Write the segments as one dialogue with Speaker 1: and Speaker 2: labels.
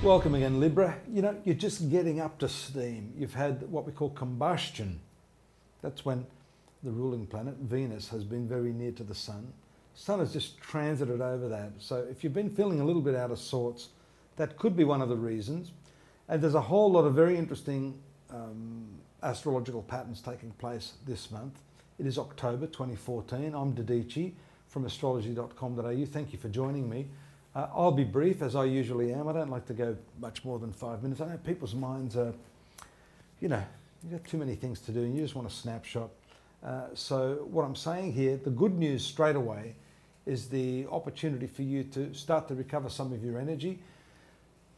Speaker 1: Welcome again, Libra. You know, you're just getting up to steam. You've had what we call combustion. That's when the ruling planet, Venus, has been very near to the Sun. Sun has just transited over that. So if you've been feeling a little bit out of sorts, that could be one of the reasons. And there's a whole lot of very interesting astrological patterns taking place this month. It is October 2014. I'm Dadhichi from astrology.com.au. Thank you for joining me. I'll be brief, as I usually am. I don't like to go much more than 5 minutes. I know people's minds are, you know, you've got too many things to do and you just want a snapshot. So what I'm saying here, the good news straight away is the opportunity for you to start to recover some of your energy,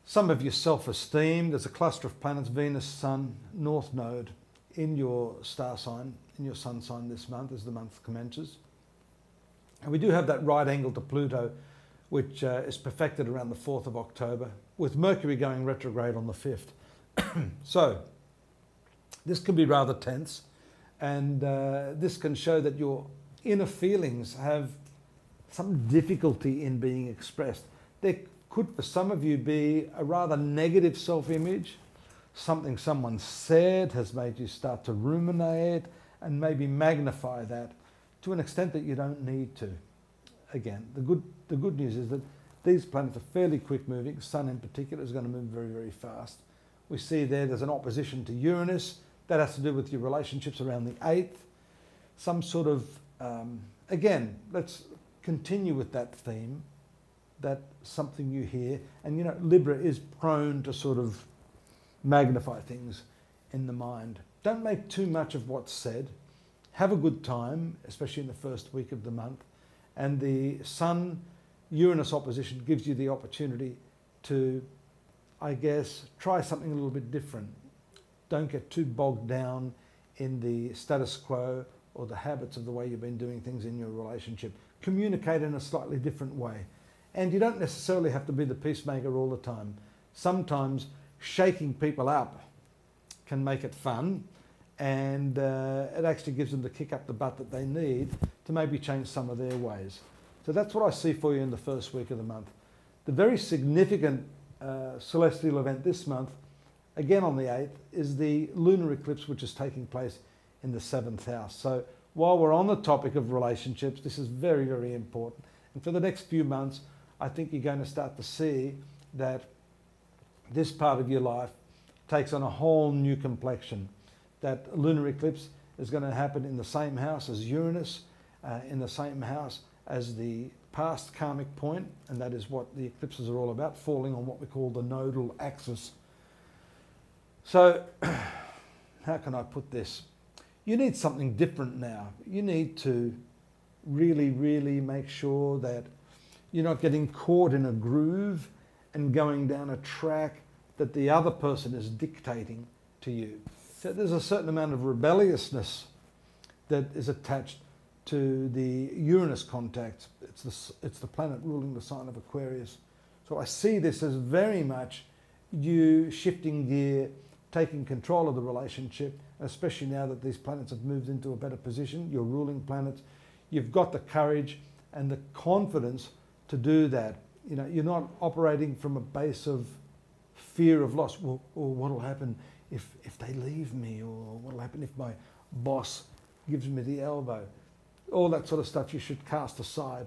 Speaker 1: some of your self-esteem. There's a cluster of planets, Venus, Sun, North Node, in your star sign, in your sun sign this month as the month commences. And we do have that right angle to Pluto, which is perfected around the 4th of October, with Mercury going retrograde on the 5th. So this can be rather tense, and this can show that your inner feelings have some difficulty in being expressed. There could, for some of you, be a rather negative self-image. Something someone said has made you start to ruminate and maybe magnify that to an extent that you don't need to. Again, the good news is that these planets are fairly quick moving. Sun in particular is going to move very, very fast. We see there's an opposition to Uranus. That has to do with your relationships around the 8th. Some sort of, again, let's continue with that theme, that something you hear. And you know, Libra is prone to sort of magnify things in the mind. Don't make too much of what's said. Have a good time, especially in the first week of the month. And the Sun-Uranus opposition gives you the opportunity to, I guess, try something a little bit different. Don't get too bogged down in the status quo or the habits of the way you've been doing things in your relationship. Communicate in a slightly different way. And you don't necessarily have to be the peacemaker all the time. Sometimes shaking people up can make it fun, and it actually gives them the kick up the butt that they need to maybe change some of their ways. So that's what I see for you in the first week of the month. The very significant celestial event this month, again on the 8th, is the lunar eclipse, which is taking place in the 7th house. So while we're on the topic of relationships, this is very, very important. And for the next few months, I think you're going to start to see that this part of your life takes on a whole new complexion. That lunar eclipse is going to happen in the same house as Uranus, in the same house as the past karmic point, and that is what the eclipses are all about, falling on what we call the nodal axis. So, how can I put this? You need something different now. You need to really, really make sure that you're not getting caught in a groove and going down a track that the other person is dictating to you. So there's a certain amount of rebelliousness that is attached to the Uranus contact. It's the planet ruling the sign of Aquarius. So I see this as very much you shifting gear, taking control of the relationship, especially now that these planets have moved into a better position, your ruling planets. You've got the courage and the confidence to do that. You know, you're not operating from a base of fear of loss. Well, or what will happen if they leave me, or what will happen if my boss gives me the elbow. All that sort of stuff you should cast aside.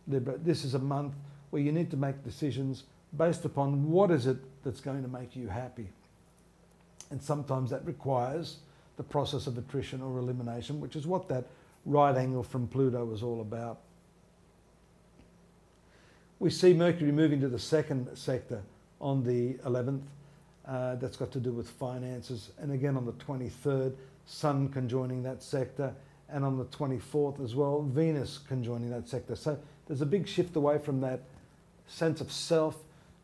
Speaker 1: Libra, this is a month where you need to make decisions based upon what is it that's going to make you happy. And sometimes that requires the process of attrition or elimination, which is what that right angle from Pluto is all about. We see Mercury moving to the second sector on the 11th. That's got to do with finances. And again on the 23rd, Sun conjoining that sector. And on the 24th as well, Venus conjoining that sector. So there's a big shift away from that sense of self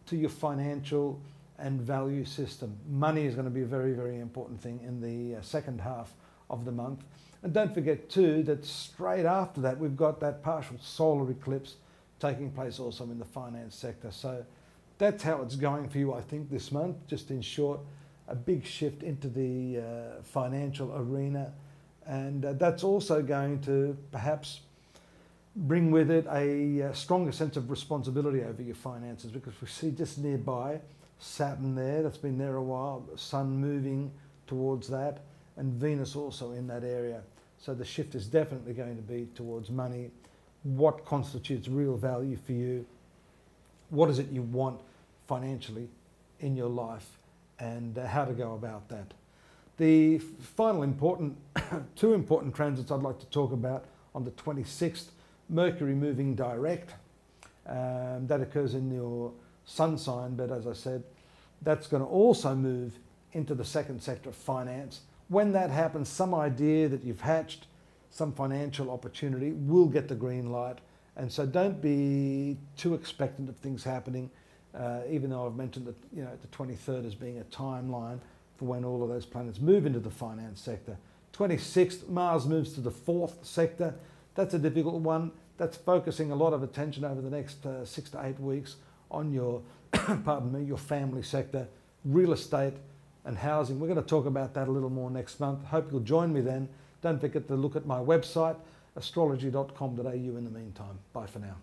Speaker 1: to your financial and value system. Money is going to be a very, very important thing in the second half of the month. And don't forget too that straight after that, we've got that partial solar eclipse taking place also in the finance sector. So that's how it's going for you, I think, this month. Just in short, a big shift into the financial arena. And that's also going to perhaps bring with it a stronger sense of responsibility over your finances, because we see just nearby Saturn there, that's been there a while, Sun moving towards that, and Venus also in that area. So the shift is definitely going to be towards money. What constitutes real value for you? What is it you want financially in your life, and how to go about that? The final two important transits I'd like to talk about on the 26th, Mercury moving direct. That occurs in your sun sign, but as I said, that's going to also move into the second sector of finance. When that happens, some idea that you've hatched, some financial opportunity will get the green light. And so don't be too expectant of things happening, even though I've mentioned that, you know, the 23rd as being a timeline for when all of those planets move into the finance sector. 26th, Mars moves to the fourth sector. That's a difficult one. That's focusing a lot of attention over the next 6 to 8 weeks on your, pardon me, your family sector, real estate and housing. We're going to talk about that a little more next month. Hope you'll join me then. Don't forget to look at my website, astrology.com.au in the meantime. Bye for now.